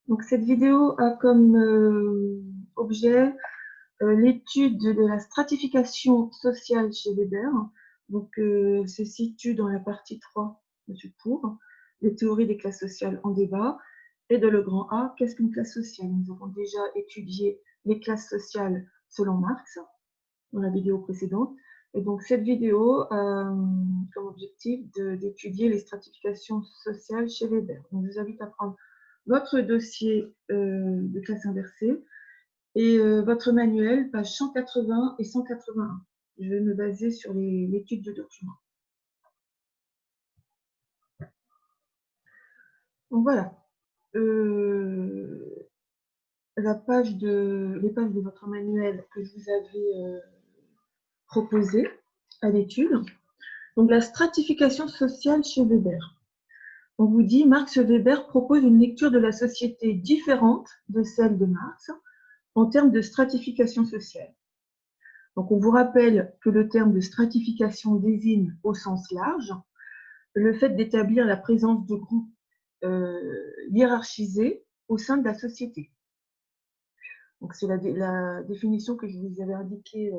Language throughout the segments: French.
Donc, cette vidéo a comme objet l'étude de la stratification sociale chez Weber. Donc, se situe dans la partie 3 du cours, les théories des classes sociales en débat. Et de le grand A, qu'est-ce qu'une classe sociale? Nous avons déjà étudié les classes sociales selon Marx dans la vidéo précédente. Et donc, cette vidéo a comme objectif d'étudier les stratifications sociales chez Weber. Donc, je vous invite à prendre votre dossier de classe inversée et votre manuel, pages 180 et 181. Je vais me baser sur l'étude du document. Donc voilà. Les pages de votre manuel que je vous avais proposées à l'étude. Donc la stratification sociale chez Weber. On vous dit, Max Weber propose une lecture de la société différente de celle de Marx en termes de stratification sociale. Donc, on vous rappelle que le terme de stratification désigne au sens large le fait d'établir la présence de groupes hiérarchisés au sein de la société. Donc, c'est la définition que je vous avais indiquée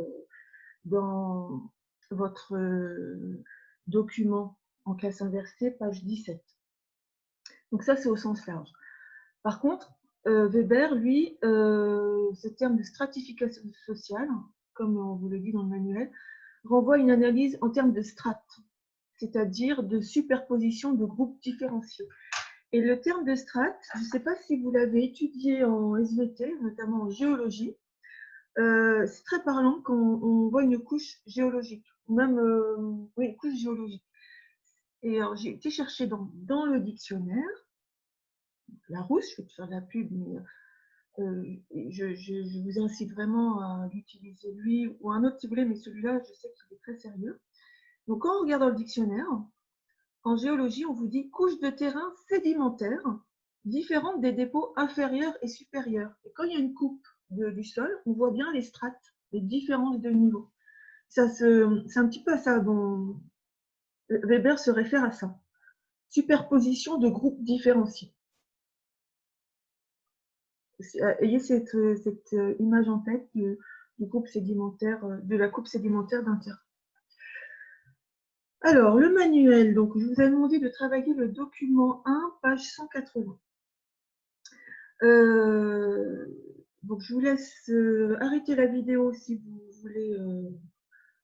dans votre document en classe inversée, page 17. Donc ça, c'est au sens large. Par contre, Weber, lui, ce terme de stratification sociale, comme on vous le dit dans le manuel, renvoie à une analyse en termes de strates, c'est-à-dire de superposition de groupes différenciés. Et le terme de strate, je ne sais pas si vous l'avez étudié en SVT, notamment en géologie, c'est très parlant quand on voit une couche géologique, ou même oui, une couche géologique. Et alors, j'ai été chercher dans le dictionnaire, Larousse, je vais te faire de la pub, mais je vous incite vraiment à l'utiliser lui ou un autre si vous voulez, mais celui-là, je sais qu'il est très sérieux. Donc, quand on regarde dans le dictionnaire, en géologie, on vous dit couche de terrain sédimentaire différente des dépôts inférieurs et supérieurs. Et quand il y a une coupe du sol, on voit bien les strates, les différences de niveau. C'est un petit peu à ça dont Weber se réfère à ça. Superposition de groupes différenciés. Ayez cette image en tête du groupe sédimentaire, de la coupe sédimentaire d'un terrain. Alors, le manuel, donc je vous ai demandé de travailler le document 1, page 180. Donc, je vous laisse arrêter la vidéo si vous voulez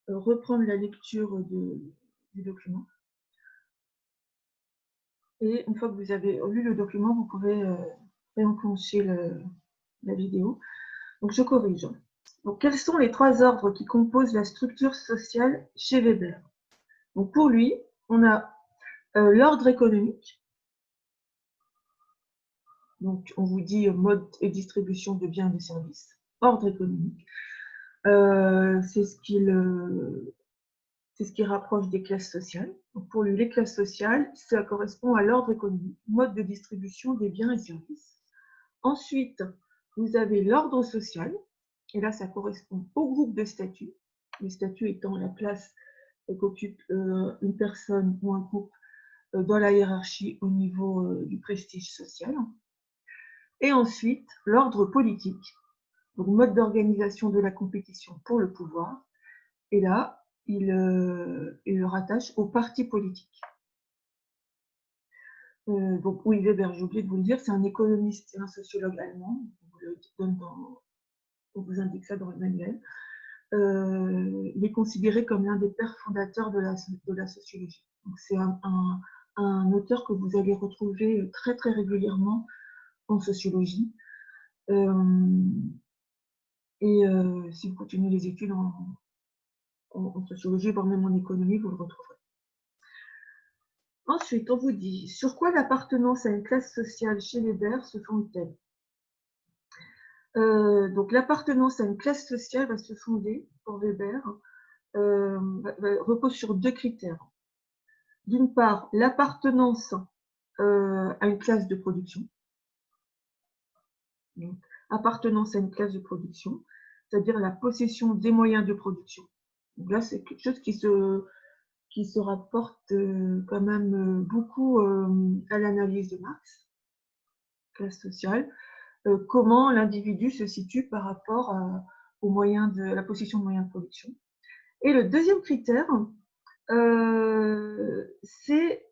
reprendre la lecture du document. Et une fois que vous avez lu le document, vous pouvez réenclencher la vidéo. Donc, je corrige. Donc, quels sont les trois ordres qui composent la structure sociale chez Weber? Donc, pour lui, on a l'ordre économique. Donc, on vous dit mode et distribution de biens et de services. Ordre économique. C'est ce qui rapproche des classes sociales. Donc, pour lui, les classes sociales, ça correspond à l'ordre économique, mode de distribution des biens et services. Ensuite, vous avez l'ordre social, et là, ça correspond au groupe de statut, le statut étant la place qu'occupe une personne ou un groupe dans la hiérarchie au niveau du prestige social. Et ensuite, l'ordre politique, donc mode d'organisation de la compétition pour le pouvoir. Et là, il le rattache au parti politique. Donc, oui, Weber, j'ai oublié de vous le dire, c'est un économiste et un sociologue allemand. On vous indique ça dans le manuel. Il est considéré comme l'un des pères fondateurs de la sociologie. Donc, c'est un auteur que vous allez retrouver très, très régulièrement en sociologie. Si vous continuez les études en sociologie, voire même en économie, vous le retrouverez. Ensuite, on vous dit, sur quoi l'appartenance à une classe sociale chez Weber se fonde-t-elle? Donc, l'appartenance à une classe sociale va se fonder, pour Weber, repose sur deux critères. D'une part, l'appartenance à une classe de production. Donc, appartenance à une classe de production, c'est-à-dire la possession des moyens de production. Donc là, c'est quelque chose qui se rapporte quand même beaucoup à l'analyse de Marx. classe sociale, comment l'individu se situe par rapport aux moyens de la possession de moyens de production. Et le deuxième critère, c'est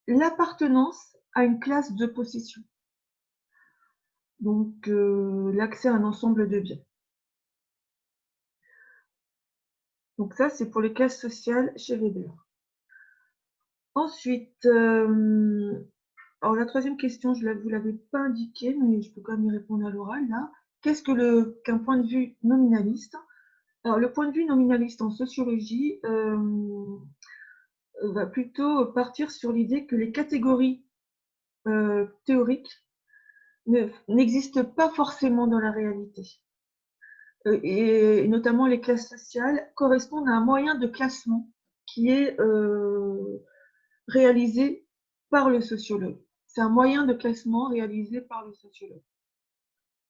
l'appartenance à une classe de possession. Donc, l'accès à un ensemble de biens. Donc ça, c'est pour les classes sociales chez Weber. Ensuite, alors la troisième question, je ne vous l'avais pas indiqué, mais je peux quand même y répondre à l'oral là. Qu'est-ce qu'un point de vue nominaliste? Alors, le point de vue nominaliste en sociologie va plutôt partir sur l'idée que les catégories théoriques n'existent pas forcément dans la réalité. Et notamment les classes sociales correspondent à un moyen de classement qui est réalisé par le sociologue. C'est un moyen de classement réalisé par le sociologue.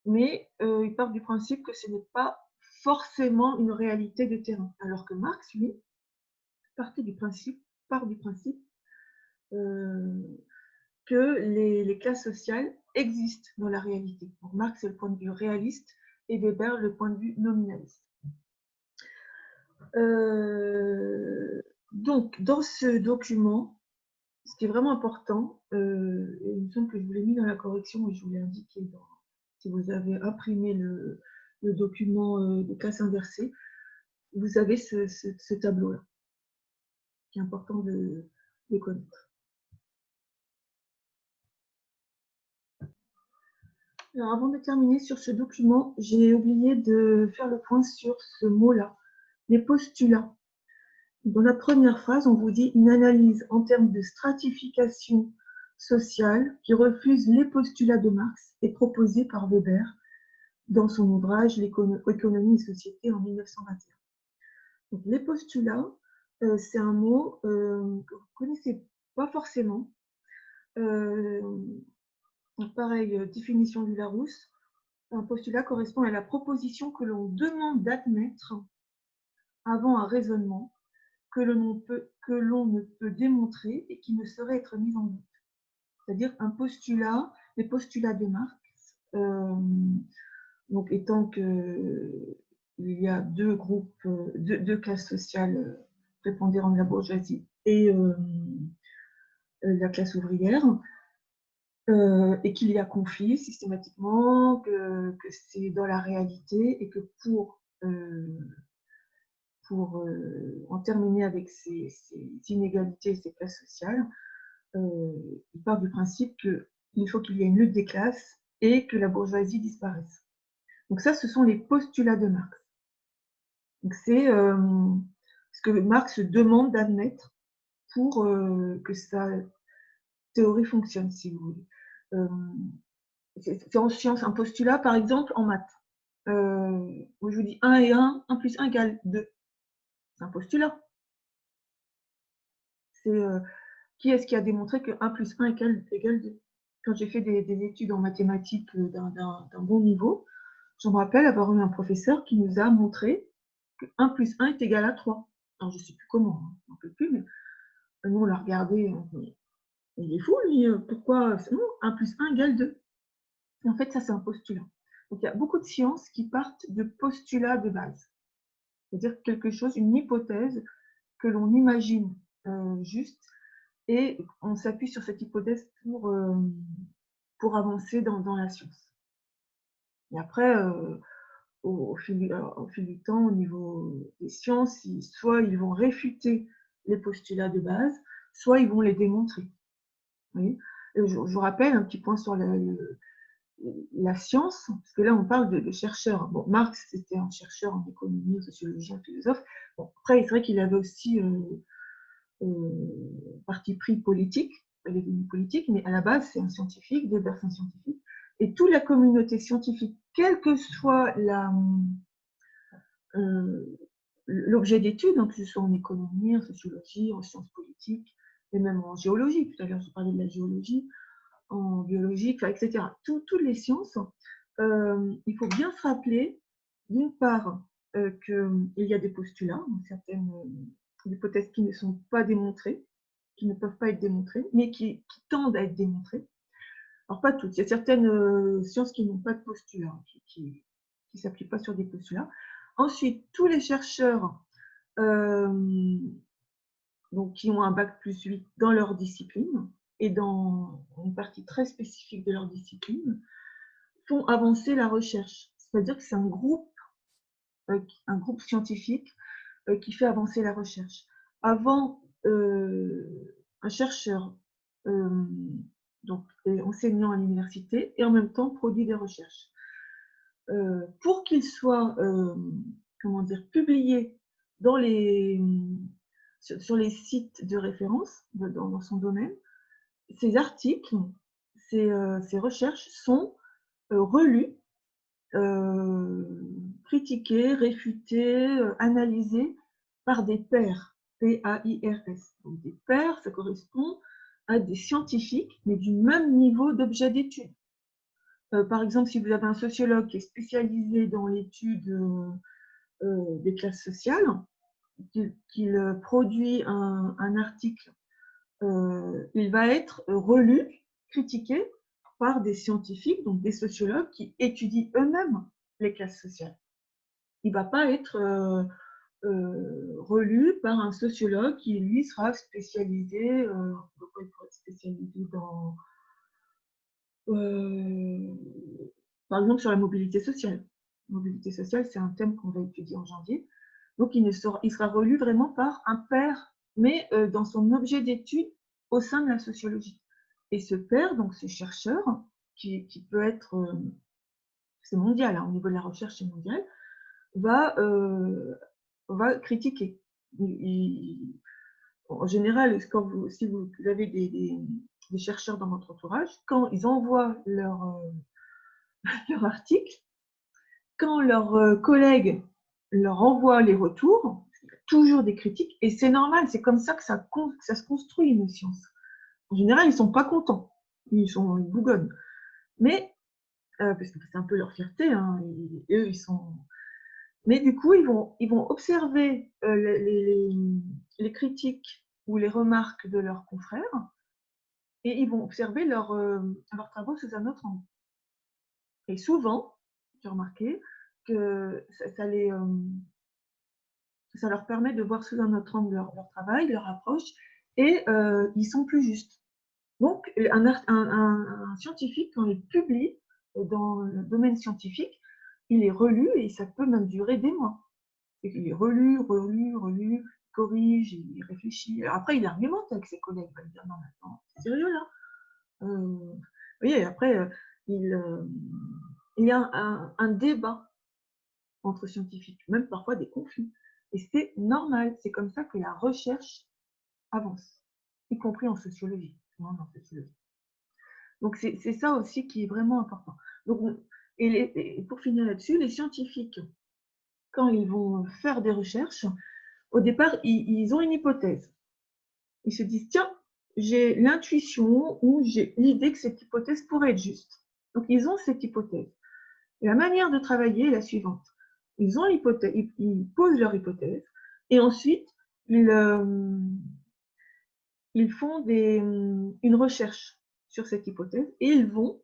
Mais il part du principe que ce n'est pas forcément une réalité de terrain. Alors que Marx, lui, part du principe que les classes sociales existent dans la réalité. Pour Marx, c'est le point de vue réaliste et Weber, le point de vue nominaliste. Donc, dans ce document, ce qui est vraiment important, et il me semble que je vous l'ai mis dans la correction et je vous l'ai indiqué si vous avez imprimé le document de classe inversée, vous avez ce tableau-là, qui est important de connaître. Alors, avant de terminer sur ce document, j'ai oublié de faire le point sur ce mot-là, les postulats. Dans la première phrase, on vous dit une analyse en termes de stratification sociale qui refuse les postulats de Marx est proposée par Weber dans son ouvrage L'économie et société en 1921. Donc, les postulats, c'est un mot que vous ne connaissez pas forcément. Pareil, définition du Larousse. Un postulat correspond à la proposition que l'on demande d'admettre avant un raisonnement que l'on ne peut démontrer et qui ne saurait être mis en doute. C'est-à-dire un postulat, les postulats de Marx, donc étant qu'il y a deux groupes, deux classes sociales prépondérantes de la bourgeoisie et la classe ouvrière, et qu'il y a conflit systématiquement, que c'est dans la réalité et que pour en terminer avec ces inégalités et ces classes sociales, il part du principe qu'il faut qu'il y ait une lutte des classes et que la bourgeoisie disparaisse. Donc ça, ce sont les postulats de Marx. Donc c'est ce que Marx demande d'admettre pour que sa théorie fonctionne, si vous voulez. C'est en sciences, un postulat, par exemple, en maths. Où je vous dis 1 et 1, 1 plus 1 égale 2. C'est un postulat. C'est qui est-ce qui a démontré que 1 plus 1 égale 2? Quand j'ai fait des études en mathématiques d'un bon niveau, je me rappelle avoir eu un professeur qui nous a montré que 1 plus 1 est égal à 3. Alors, je ne sais plus comment, hein, on ne peut plus, mais nous, on l'a regardé, il est fou, lui, pourquoi non, 1 plus 1 égale 2. Et en fait, ça, c'est un postulat. Donc, il y a beaucoup de sciences qui partent de postulats de base. C'est-à-dire quelque chose, une hypothèse que l'on imagine juste, et on s'appuie sur cette hypothèse pour avancer dans la science. Et après, au fil du temps, au niveau des sciences, soit ils vont réfuter les postulats de base, soit ils vont les démontrer. Oui. Je vous rappelle un petit point sur la science, parce que là, on parle de chercheurs. Bon, Marx, c'était un chercheur en économie, en sociologie, un philosophe. Bon, après, c'est vrai qu'il avait aussi parti pris politique, il est devenu politique, mais à la base, c'est un scientifique, Weber, c'est un scientifique. Et toute la communauté scientifique, quel que soit l'objet d'étude, que ce soit en économie, en sociologie, en sciences politiques, et même en géologie, tout à l'heure, je parlais de la géologie, en biologie, etc. Toutes les sciences, il faut bien se rappeler, d'une part, qu'il y a des postulats, certaines hypothèses qui ne sont pas démontrées, qui ne peuvent pas être démontrées, mais qui tendent à être démontrées. Alors, pas toutes. Il y a certaines sciences qui n'ont pas de postulat, qui ne s'appliquent pas sur des postulats. Ensuite, tous les chercheurs donc, qui ont un bac+8 dans leur discipline et dans une partie très spécifique de leur discipline, font avancer la recherche. C'est-à-dire que c'est un groupe scientifique qui fait avancer la recherche. Avant, un chercheur donc, est enseignant à l'université et en même temps produit des recherches. Pour qu'il soit comment dire, publié dans sur les sites de référence dans son domaine, ces articles, ces recherches sont relus, critiqués, réfutés, analysés par des pairs, P-A-I-R-S. Donc des pairs, ça correspond à des scientifiques, mais du même niveau d'objet d'étude. Par exemple, si vous avez un sociologue qui est spécialisé dans l'étude des classes sociales, qu'il produit un article, il va être relu, critiqué par des scientifiques, donc des sociologues qui étudient eux-mêmes les classes sociales. Il ne va pas être relu par un sociologue qui, lui, sera spécialisé, pourquoi il pourrait être spécialisé dans, par exemple, sur la mobilité sociale. Mobilité sociale, c'est un thème qu'on va étudier en janvier. Donc, il sera relu vraiment par un pair, mais dans son objet d'étude au sein de la sociologie. Et ce pair, donc ce chercheur, qui peut être, c'est mondial, hein, au niveau de la recherche, c'est mondial, va critiquer. En général, si vous avez des chercheurs dans votre entourage, quand ils envoient leur article, quand leurs collègues leur envoient les retours, il y a toujours des critiques, et c'est normal, c'est comme ça que ça se construit une science. En général, ils ne sont pas contents, ils bougonnent. Mais, parce que c'est un peu leur fierté, hein, eux, ils sont... Mais du coup, ils vont observer les critiques ou les remarques de leurs confrères, et ils vont observer leurs travaux sous un autre angle. Et souvent, j'ai remarqué que ça leur permet de voir sous un autre angle leur travail, leur approche, et ils sont plus justes. Donc, un scientifique, quand il publie dans le domaine scientifique, il est relu et ça peut même durer des mois. Il est relu, il corrige, il réfléchit. Alors après, il argumente avec ses collègues. Il va dire non, mais attends, c'est sérieux là. Vous voyez, après, il y a un débat entre scientifiques, même parfois des conflits. Et c'est normal, c'est comme ça que la recherche avance, y compris en sociologie. Donc c'est ça aussi qui est vraiment important. Donc, et pour finir là-dessus, les scientifiques, quand ils vont faire des recherches, au départ, ils ont une hypothèse. Ils se disent, tiens, j'ai l'intuition ou j'ai l'idée que cette hypothèse pourrait être juste. Donc, ils ont cette hypothèse. Et la manière de travailler est la suivante. Ils ont l'hypothèse, ils posent leur hypothèse, et ensuite, ils font une recherche sur cette hypothèse, et ils vont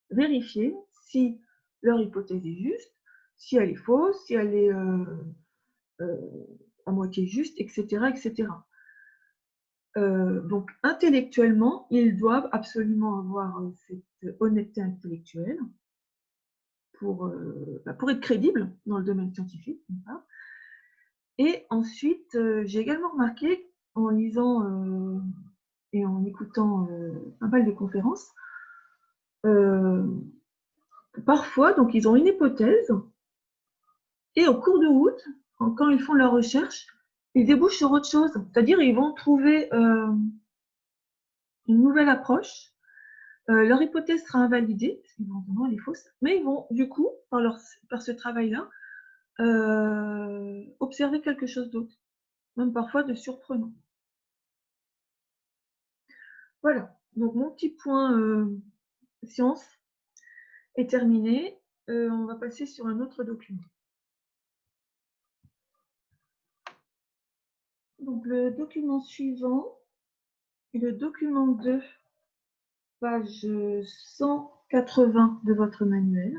vérifier si leur hypothèse est juste, si elle est fausse, si elle est à moitié juste, etc., etc. Donc, intellectuellement, ils doivent absolument avoir cette honnêteté intellectuelle pour être crédibles dans le domaine scientifique. Et ensuite, j'ai également remarqué, en lisant et en écoutant pas mal de conférences, parfois, donc, ils ont une hypothèse, et au cours de route, quand ils font leur recherche, ils débouchent sur autre chose. C'est-à-dire, ils vont trouver une nouvelle approche. Leur hypothèse sera invalidée, parce qu'éventuellement elle est fausse, mais ils vont du coup, par ce travail-là, observer quelque chose d'autre, même parfois de surprenant. Voilà, donc mon petit point science est terminé. On va passer sur un autre document. Donc le document suivant est le document 2 page 180 de votre manuel.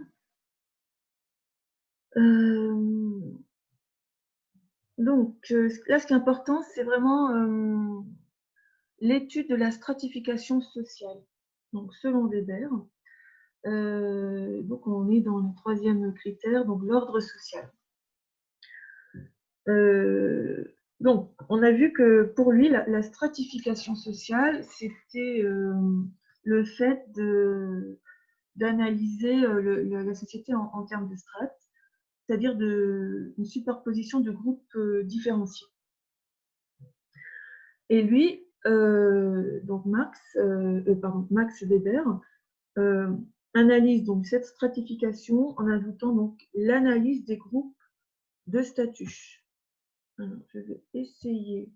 Donc, là, ce qui est important, c'est vraiment l'étude de la stratification sociale. Donc, selon Weber, donc on est dans le troisième critère, donc l'ordre social. Donc, on a vu que pour lui, la stratification sociale, c'était le fait d'analyser la société en termes de strates, c'est-à-dire une superposition de groupes différenciés. Et lui, donc Max Weber, analyse donc cette stratification en ajoutant donc l'analyse des groupes de statut. Alors, je vais essayer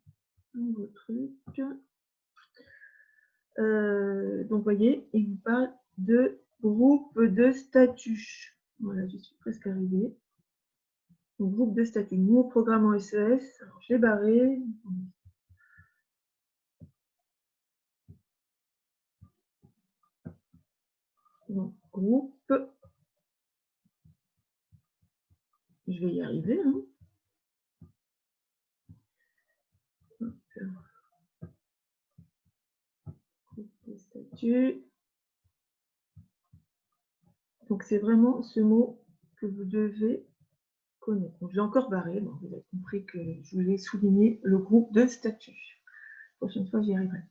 un nouveau truc. Donc, vous voyez, il vous parle de groupe de statut. Voilà, je suis presque arrivée. Donc, groupe de statut. Nouveau programme en SES. Alors, je l'ai barré. Donc, groupe. Je vais y arriver. Hein. Groupe de statut. Donc, c'est vraiment ce mot que vous devez connaître. Donc, je l'ai encore barré. Bon, vous avez compris que je voulais souligner le groupe de statut. La prochaine fois, j'y arriverai.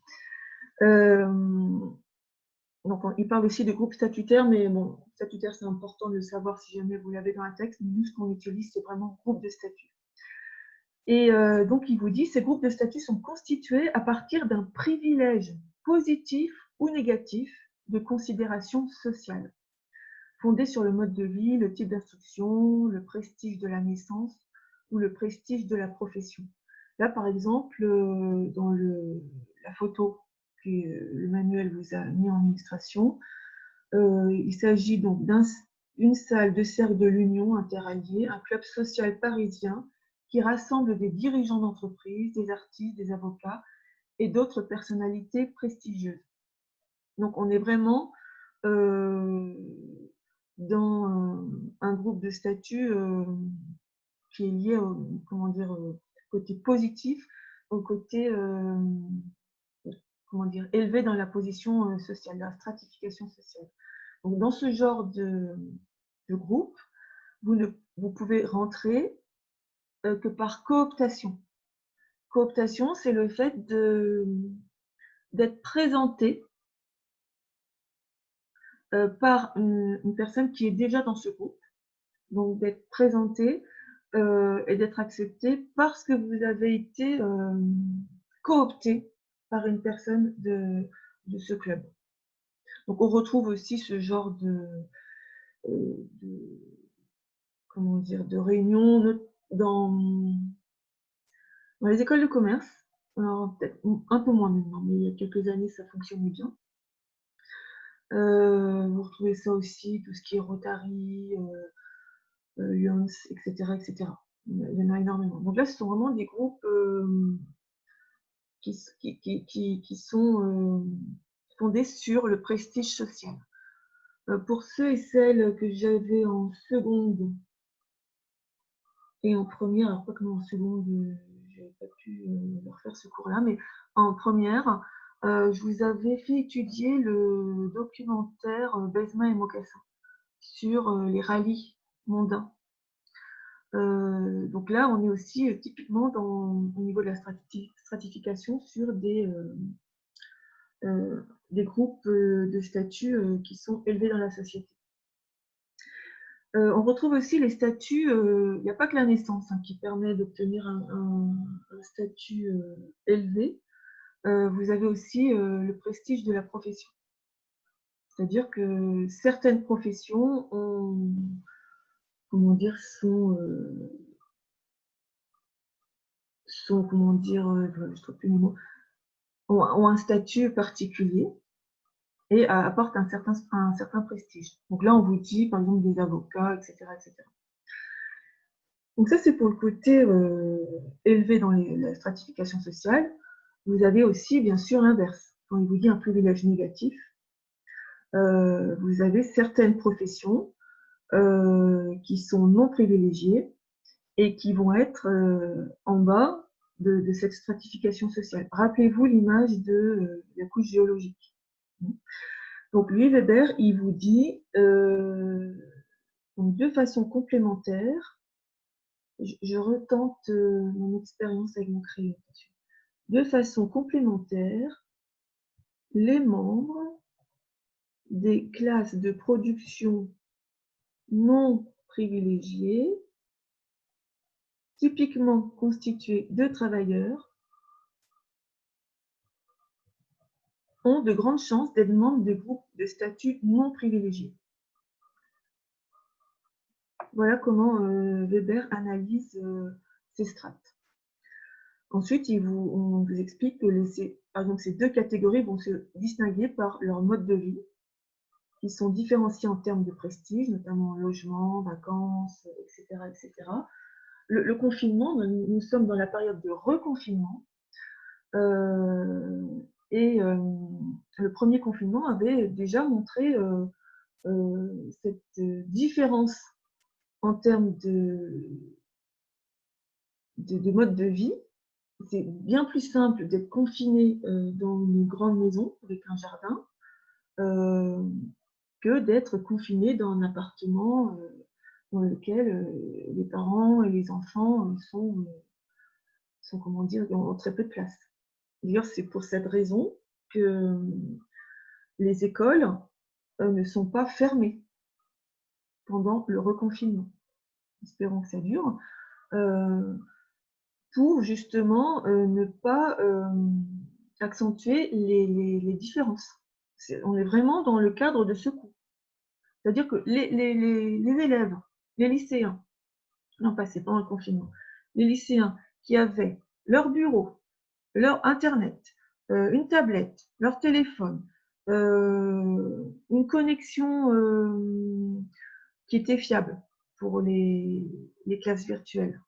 Donc, il parle aussi de groupe statutaire, mais bon, statutaire, c'est important de le savoir si jamais vous l'avez dans un texte. Mais nous, ce qu'on utilise, c'est vraiment groupe de statut. Et donc, il vous dit, ces groupes de statut sont constitués à partir d'un privilège positif ou négatif de considération sociale, fondé sur le mode de vie, le type d'instruction, le prestige de la naissance ou le prestige de la profession. Là, par exemple, dans la photo que le manuel vous a mis en illustration, il s'agit donc d'une salle de cercle de l'Union interalliée, un club social parisien qui rassemble des dirigeants d'entreprise, des artistes, des avocats et d'autres personnalités prestigieuses. Donc, on est vraiment dans un groupe de statut qui est lié au, comment dire, côté positif, au côté comment dire, élevé dans la position sociale, la stratification sociale. Donc, dans ce genre de groupe, vous pouvez rentrer que par cooptation. Cooptation, c'est le fait d'être présenté par une personne qui est déjà dans ce groupe, donc d'être présenté et d'être accepté parce que vous avez été coopté par une personne de ce club. Donc on retrouve aussi ce genre comment dire, de réunions dans les écoles de commerce. Alors peut-être un peu moins maintenant, mais il y a quelques années ça fonctionnait bien. Vous retrouvez ça aussi, tout ce qui est Rotary, Lyons, etc., etc. Il y en a énormément. Donc là, ce sont vraiment des groupes qui sont fondés sur le prestige social. Pour ceux et celles que j'avais en seconde et en première, alors pas comme en seconde, je n'avais pas pu leur faire ce cours-là, mais en première, je vous avais fait étudier le documentaire Besma et Mocassin sur les rallyes mondains. Donc là, on est aussi typiquement au niveau de la stratification sur des groupes de statut qui sont élevés dans la société. On retrouve aussi les statuts, il n'y a pas que la naissance qui permet d'obtenir un statut élevé. Vous avez aussi le prestige de la profession. C'est-à-dire que certaines professions comment dire, comment dire, je trouve plus les mots, ont un statut particulier et apportent un certain prestige. Donc là, on vous dit, par exemple, des avocats, etc., etc. Donc ça, c'est pour le côté élevé dans la stratification sociale. Vous avez aussi, bien sûr, l'inverse. Quand il vous dit un privilège négatif, vous avez certaines professions qui sont non privilégiées et qui vont être en bas de cette stratification sociale. Rappelez-vous l'image de la couche géologique. Donc lui, Weber, il vous dit donc, de façon complémentaire, je retente mon expérience avec mon crayon. De façon complémentaire, les membres des classes de production non privilégiées, typiquement constituées de travailleurs, ont de grandes chances d'être membres de groupes de statut non privilégiés. Voilà comment Weber analyse ces strates. Ensuite, on vous explique que par exemple, ces deux catégories vont se distinguer par leur mode de vie, qui sont différenciés en termes de prestige, notamment logement, vacances, etc. etc. Le confinement, nous sommes dans la période de reconfinement, et le premier confinement avait déjà montré cette différence en termes de mode de vie. C'est bien plus simple d'être confiné dans une grande maison avec un jardin que d'être confiné dans un appartement dans lequel les parents et les enfants sont comment dire, ont très peu de place. D'ailleurs, c'est pour cette raison que les écoles ne sont pas fermées pendant le reconfinement. Espérons que ça dure. Pour justement ne pas accentuer les différences. On est vraiment dans le cadre de secours. C'est-à-dire que les élèves, les lycéens, non pas c'est pendant le confinement, les lycéens qui avaient leur bureau, leur internet, une tablette, leur téléphone, une connexion qui était fiable pour les classes virtuelles,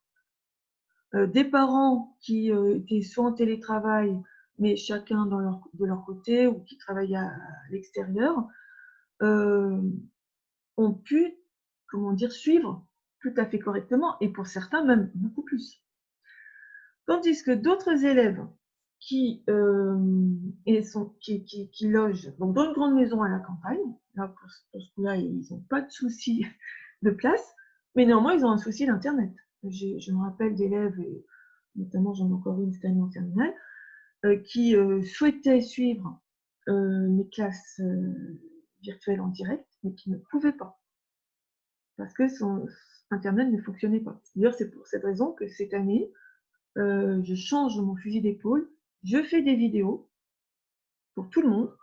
des parents qui étaient soit en télétravail, mais chacun de leur côté, ou qui travaillaient à l'extérieur, ont pu, comment dire, suivre tout à fait correctement, et pour certains même beaucoup plus. Tandis que d'autres élèves qui logent donc dans une grande maison à la campagne, là pour ce coup-là, ils n'ont pas de souci de place, mais néanmoins, ils ont un souci d'Internet. Je me rappelle d'élèves, et notamment j'en ai encore une cette année en terminale, qui souhaitaient suivre mes classes virtuelles en direct, mais qui ne pouvaient pas, parce que son Internet ne fonctionnait pas. D'ailleurs, c'est pour cette raison que cette année, je change mon fusil d'épaule, je fais des vidéos pour tout le monde,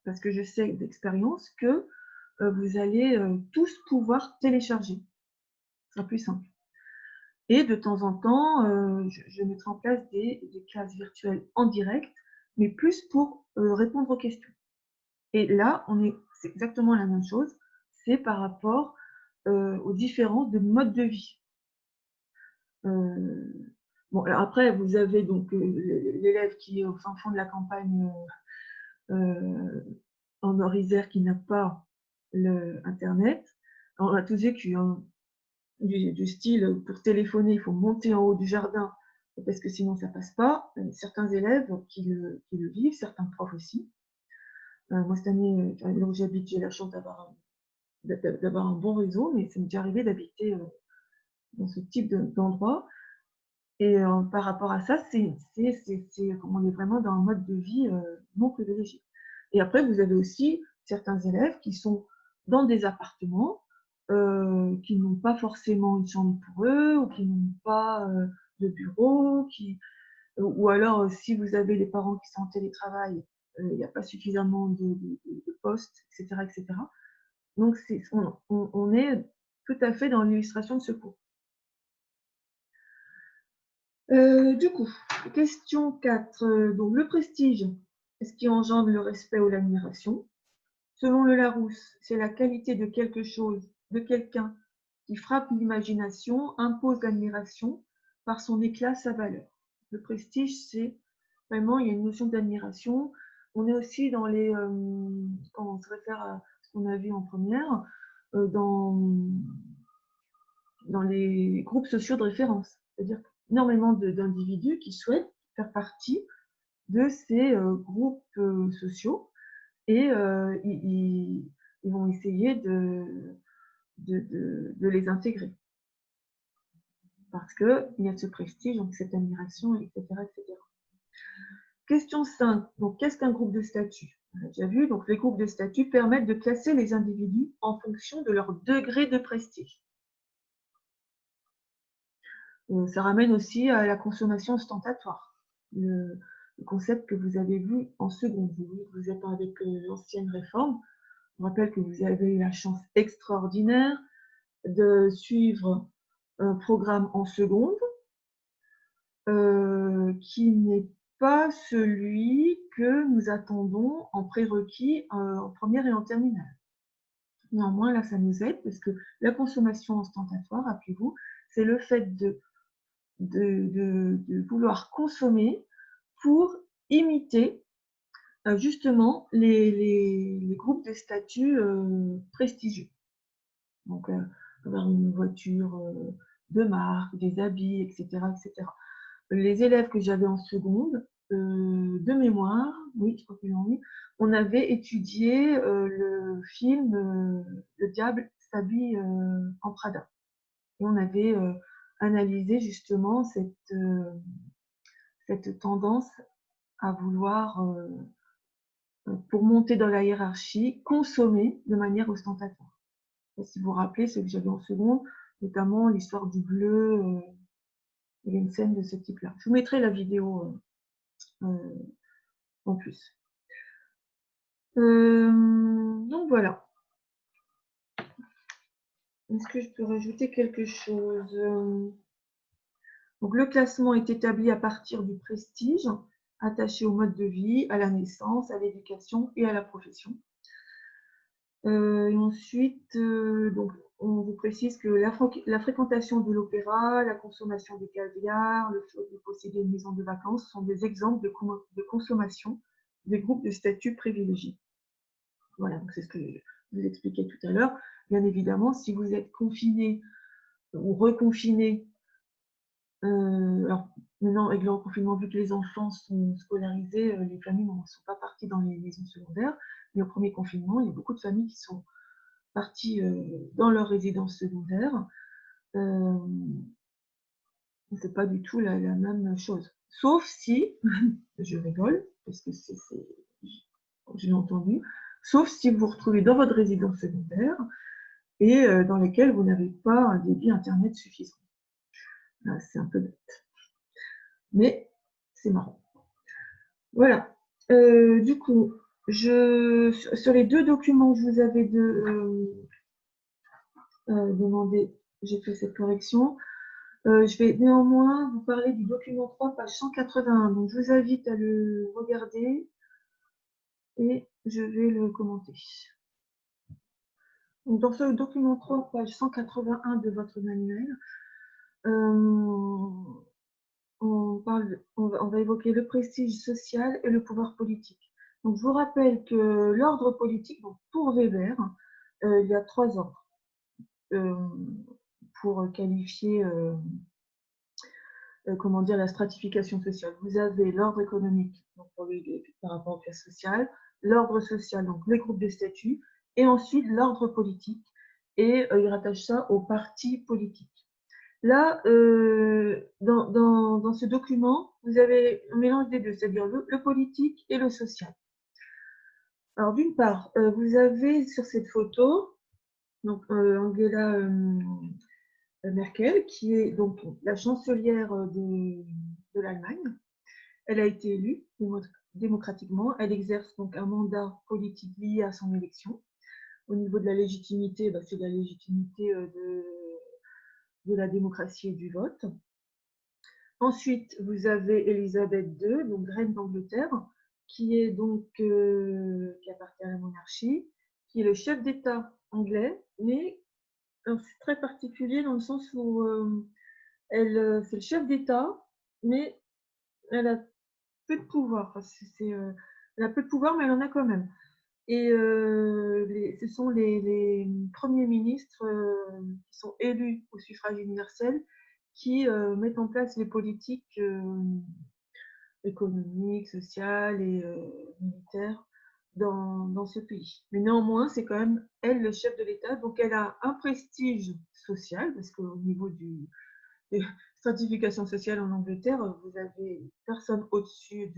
parce que je sais d'expérience que vous allez tous pouvoir télécharger. Ce sera plus simple. Et de temps en temps, je mettrai en place des classes virtuelles en direct, mais plus pour répondre aux questions. Et là, c'est exactement la même chose, c'est par rapport aux différences de mode de vie. Bon, alors après, vous avez donc l'élève qui est au fin fond de la campagne en Nord-Isère qui n'a pas Internet. On a tous vécu, hein, du style, pour téléphoner, il faut monter en haut du jardin parce que sinon ça passe pas. Certains élèves qui le vivent, certains profs aussi. Moi, cette année, là où j'habite, j'ai la chance d'avoir un bon réseau, mais ça m'est déjà arrivé d'habiter dans ce type d'endroit. Et par rapport à ça, on est vraiment dans un mode de vie non privilégié. Et après, vous avez aussi certains élèves qui sont dans des appartements, qui n'ont pas forcément une chambre pour eux, ou qui n'ont pas de bureau, ou alors si vous avez les parents qui sont en télétravail, il n'y a pas suffisamment de postes, etc., etc. Donc, on est tout à fait dans l'illustration de ce cours. Du coup, question 4. Donc, le prestige, est-ce qui engendre le respect ou l'admiration? Selon le Larousse, c'est la qualité de quelque chose, de quelqu'un qui frappe l'imagination, impose l'admiration par son éclat, sa valeur. Le prestige, c'est vraiment, il y a une notion d'admiration. On est aussi dans les, quand on se réfère à ce qu'on a vu en première, dans les groupes sociaux de référence. C'est-à-dire énormément d'individus qui souhaitent faire partie de ces groupes sociaux et ils vont essayer de les intégrer parce qu'il y a ce prestige, donc cette admiration, etc., etc. Question 5. Donc, qu'est-ce qu'un groupe de statut? On a déjà vu, donc les groupes de statut permettent de classer les individus en fonction de leur degré de prestige. Ça ramène aussi à la consommation ostentatoire, le concept que vous avez vu en seconde. Vous êtes avec l'ancienne réforme. Je rappelle que vous avez eu la chance extraordinaire de suivre un programme en seconde qui n'est pas celui que nous attendons en prérequis en première et en terminale. Néanmoins, là, ça nous aide parce que la consommation ostentatoire, rappelez-vous, c'est le fait de vouloir consommer pour imiter justement les groupes de statut prestigieux. Donc, avoir une voiture de marque, des habits, etc., etc. Les élèves que j'avais en seconde, de mémoire, oui, je crois qu'ils l'ont eu, on avait étudié le film Le diable s'habille en Prada. Et on avait analysé justement cette tendance à vouloir, pour monter dans la hiérarchie, consommer de manière ostentatoire. Et si vous vous rappelez, ce que j'avais en seconde, notamment l'histoire du bleu, il y a une scène de ce type-là. Je vous mettrai la vidéo en plus. Donc voilà. Est-ce que je peux rajouter quelque chose? Donc le classement est établi à partir du prestige attaché au mode de vie, à la naissance, à l'éducation et à la profession. Et ensuite, donc, on vous précise que la fréquentation de l'opéra, la consommation de caviar, le fait de posséder une maison de vacances sont des exemples de consommation des groupes de statut privilégiés. Voilà, donc c'est ce que je vous expliquais tout à l'heure. Bien évidemment, si vous êtes confiné ou reconfiné, alors maintenant avec le reconfinement, vu que les enfants sont scolarisés, les familles ne sont pas parties dans les maisons secondaires, mais au premier confinement, il y a beaucoup de familles qui sont parties dans leur résidence secondaire. C'est pas du tout la même chose. Sauf si, je rigole, parce que je l'ai entendu, sauf si vous vous retrouvez dans votre résidence secondaire et dans lesquelles vous n'avez pas un débit internet suffisant. Là, c'est un peu bête. Mais c'est marrant. Voilà. Du coup, sur les 2 documents que je vous avais demandé, j'ai fait cette correction. Je vais néanmoins vous parler du document 3, page 181. Donc, je vous invite à le regarder et je vais le commenter. Donc, dans ce document 3, page 181 de votre manuel, on va évoquer le prestige social et le pouvoir politique. Donc, je vous rappelle que l'ordre politique, donc pour Weber, il y a 3 ordres pour qualifier comment dire, la stratification sociale. Vous avez l'ordre économique, donc par rapport aux classes sociales, l'ordre social, donc les groupes de statut, et ensuite l'ordre politique, et il rattache ça aux partis politiques. Là, dans ce document, vous avez un mélange des deux, c'est-à-dire le politique et le social. Alors, d'une part, vous avez sur cette photo, donc Angela Merkel, qui est donc la chancelière de l'Allemagne. Elle a été élue démocratiquement. Elle exerce donc un mandat politique lié à son élection. Au niveau de la légitimité, c'est la légitimité de la démocratie et du vote. Ensuite, vous avez Elisabeth II, donc reine d'Angleterre, qui est donc qui appartient à la monarchie, qui est le chef d'État anglais, mais c'est très particulier dans le sens où c'est le chef d'État, mais elle a peu de pouvoir. Elle a peu de pouvoir, mais elle en a quand même. Et ce sont les premiers ministres qui sont élus au suffrage universel qui mettent en place les politiques économiques, sociales et militaires dans ce pays. Mais néanmoins, c'est quand même elle le chef de l'État, donc elle a un prestige social, parce qu'au niveau des stratifications sociales en Angleterre, vous avez personne au-dessus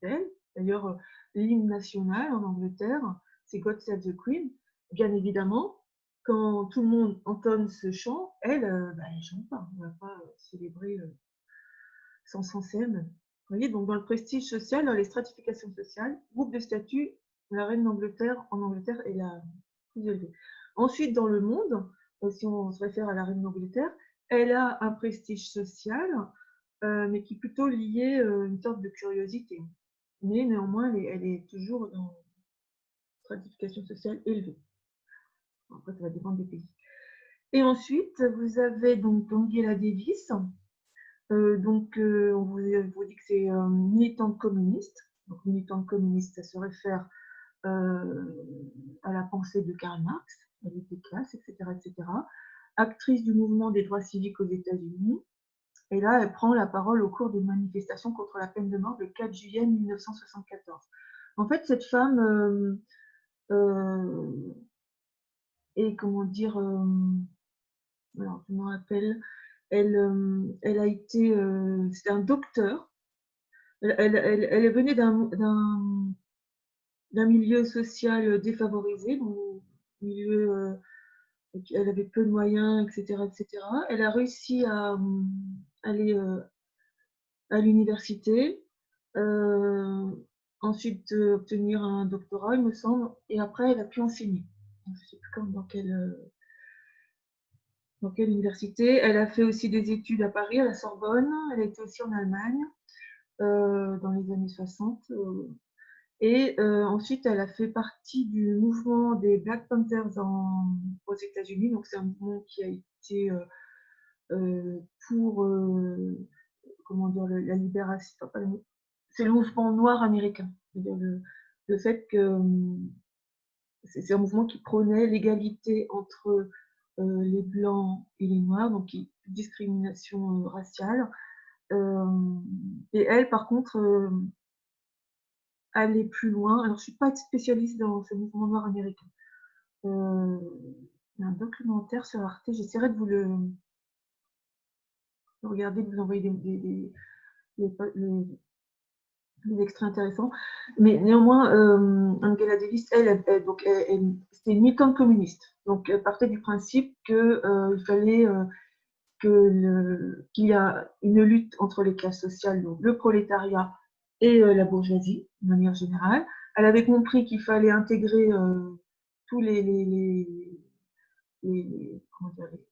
d'elle. D'ailleurs, l'hymne national en Angleterre, c'est God Save the Queen. Bien évidemment, quand tout le monde entonne ce chant, elle, elle ne chante pas. On ne va pas célébrer sans SACEM. Vous voyez, donc dans le prestige social, dans les stratifications sociales, groupe de statut, la reine d'Angleterre en Angleterre est la plus élevée. Ensuite, dans le monde, si on se réfère à la reine d'Angleterre, elle a un prestige social, mais qui est plutôt lié à une sorte de curiosité. Mais néanmoins, elle est toujours dans une stratification sociale élevée. Après, ça va dépendre des pays. Et ensuite, vous avez donc Angela Davis, on vous dit que c'est militante communiste. Donc, militante communiste, ça se réfère à la pensée de Karl Marx, elle était classe, etc., etc. Actrice du mouvement des droits civiques aux États-Unis. Et là, elle prend la parole au cours d'une manifestation contre la peine de mort le 4 juillet 1974. En fait, cette femme est, comment dire, alors je me rappelle, elle a été, c'était un docteur. Elle venait d'un milieu social défavorisé, donc milieu, elle avait peu de moyens, etc., etc. Elle a réussi à aller à l'université, ensuite obtenir un doctorat, il me semble, et après elle a pu enseigner. Je ne sais plus dans quelle université. Elle a fait aussi des études à Paris, à la Sorbonne. Elle a été aussi en Allemagne dans les années 60. Et ensuite, elle a fait partie du mouvement des Black Panthers aux États-Unis. Donc, c'est un mouvement qui a été pour, comment dire, la libération. C'est le mouvement noir américain. C'est-à-dire le fait que c'est un mouvement qui prônait l'égalité entre les blancs et les noirs, donc discrimination raciale. Et elle, par contre, aller plus loin. Alors, je ne suis pas spécialiste dans ce mouvement noir américain. Il y a un documentaire sur Arte, j'essaierai de vous le regarder, de vous envoyer des extraits intéressants. Mais néanmoins, Angela Davis, c'était une militante communiste. Donc, elle partait du principe qu'il fallait qu'il y a une lutte entre les classes sociales, donc le prolétariat et la bourgeoisie, de manière générale. Elle avait compris qu'il fallait intégrer tous les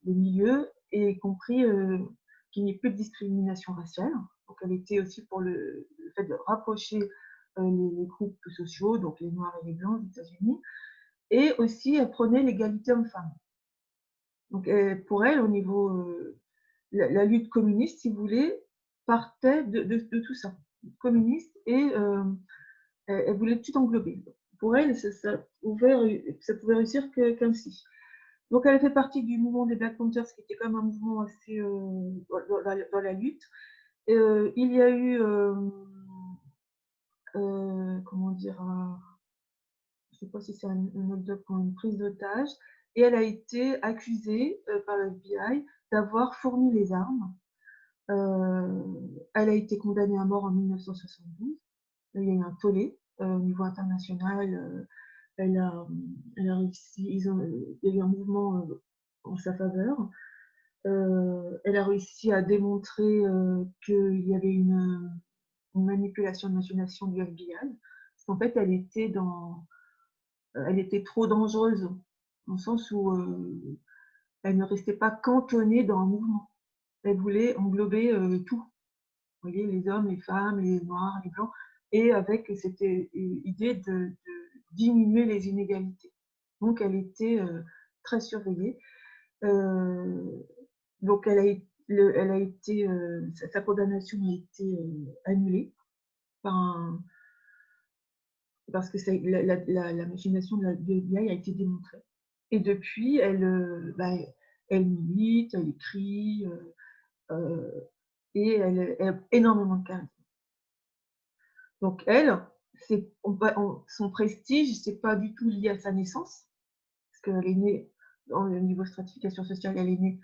milieux, et y compris qu'il n'y ait plus de discrimination raciale. Donc, elle était aussi pour le fait de rapprocher les groupes sociaux, donc les Noirs et les Blancs aux États-Unis, et aussi elle prenait l'égalité homme-femme. Donc, pour elle, au niveau la lutte communiste, si vous voulez, partait de tout ça, communiste, et elle voulait tout englober. Pour elle, ça pouvait réussir qu'ainsi. Donc, elle a fait partie du mouvement des Black Panthers, qui était quand même un mouvement assez dans la lutte. Il y a eu, comment dire, je ne sais pas si c'est un hold-up ou une prise d'otage, et elle a été accusée par le FBI d'avoir fourni les armes. Elle a été condamnée à mort en 1972. Il y a eu un tollé au niveau international. Elle a, elle a réussi, il y a eu un mouvement en sa faveur. Elle a réussi à démontrer qu'il y avait une manipulation de machination du FBI. Parce qu'en fait, elle était trop dangereuse, dans le sens où elle ne restait pas cantonnée dans un mouvement. Elle voulait englober tout. Vous voyez, les hommes, les femmes, les noirs, les blancs, et avec cette idée de diminuer les inégalités. Donc, elle était très surveillée. Donc, elle a été, sa condamnation a été annulée par parce que la machination de l'AI a été démontrée. Et depuis, elle milite, elle écrit, et elle a énormément de charisme. Donc elle, son prestige, c'est pas du tout lié à sa naissance, parce qu'elle est née, dans le niveau stratification sociale, elle est née,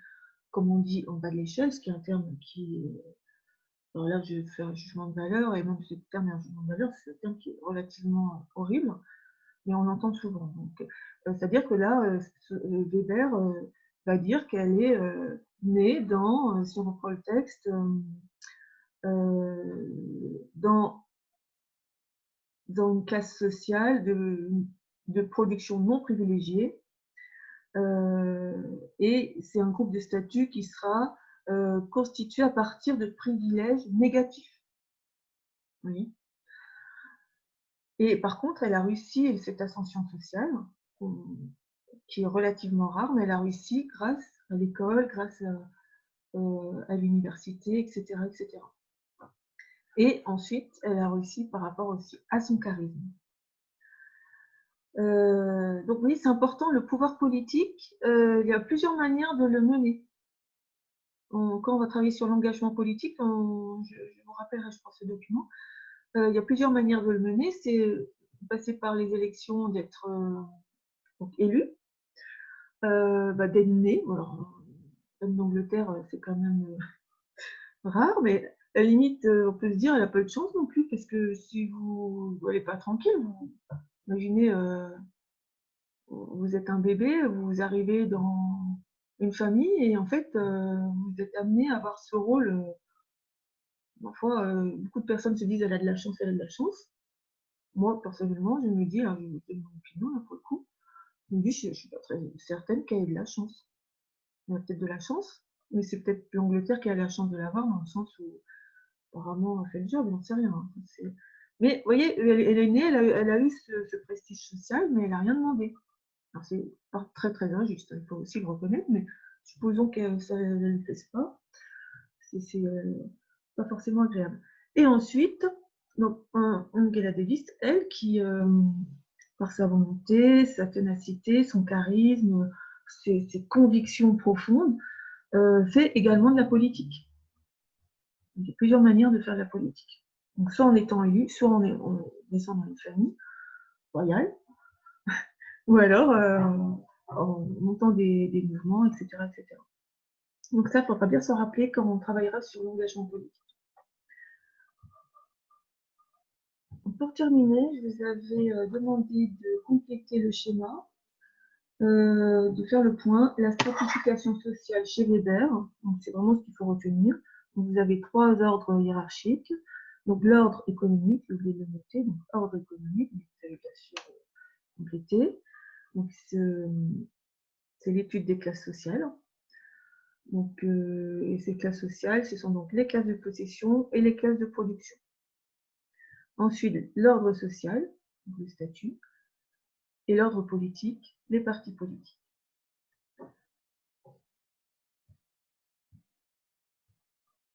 comme on dit, en bas de l'échelle, ce qui est un terme qui est, alors là, je fais un jugement de valeur, et même si ce terme est un jugement de valeur, c'est un terme qui est relativement horrible, mais on l'entend souvent. Donc, c'est-à-dire que là, Weber va dire qu'elle est née dans, si on reprend le texte, dans une classe sociale de production non privilégiée, et c'est un groupe de statut qui sera constitué à partir de privilèges négatifs. Oui. Et par contre, elle a réussi cette ascension sociale, qui est relativement rare, mais elle a réussi grâce à l'école, grâce à l'université, etc., etc. Et ensuite, elle a réussi par rapport aussi à son charisme. Donc oui, c'est important, le pouvoir politique, il y a plusieurs manières de le mener. Quand on va travailler sur l'engagement politique, je vous rappellerai, je pense, ce document, il y a plusieurs manières de le mener. C'est passer par les élections, d'être élu, d'être né. Alors, comme d'Angleterre, c'est quand même rare, mais à la limite, on peut se dire, elle n'a pas eu de chance non plus, parce que si vous n'allez pas tranquille, vous imaginez, vous êtes un bébé, vous arrivez dans une famille et en fait, vous êtes amené à avoir ce rôle. Parfois, beaucoup de personnes se disent: «Elle a de la chance, elle a de la chance». Moi, personnellement, je me dis, alors je vais vous donner mon opinion là pour le coup, je me dis: «Je suis pas très certaine qu'elle ait de la chance». Elle a peut-être de la chance, mais c'est peut-être l'Angleterre qui a la chance de l'avoir dans le sens où apparemment elle fait le job, j'en sais rien, hein. Mais vous voyez, elle est née, elle a eu ce prestige social, mais elle a rien demandé. Alors c'est pas très, très injuste, il faut aussi le reconnaître, mais supposons que ça ne le fasse pas, c'est pas forcément agréable. Et ensuite, donc Angela Davis, elle, qui, par sa volonté, sa ténacité, son charisme, ses convictions profondes, fait également de la politique. Il y a plusieurs manières de faire de la politique. Donc soit en étant élu, soit en naissant dans une famille royale, ou alors en montant des mouvements, etc., etc. Donc ça, il faudra bien se rappeler quand on travaillera sur l'engagement politique. Pour terminer, je vous avais demandé de compléter le schéma, de faire le point, la stratification sociale chez Weber, donc c'est vraiment ce qu'il faut retenir. Donc vous avez 3 ordres hiérarchiques. Donc l'ordre économique, vous voulez le noter, donc ordre économique, vous avez bien sûr complété. Donc c'est l'étude des classes sociales. Donc, et ces classes sociales, ce sont donc les classes de possession et les classes de production. Ensuite, l'ordre social, le statut, et l'ordre politique, les partis politiques.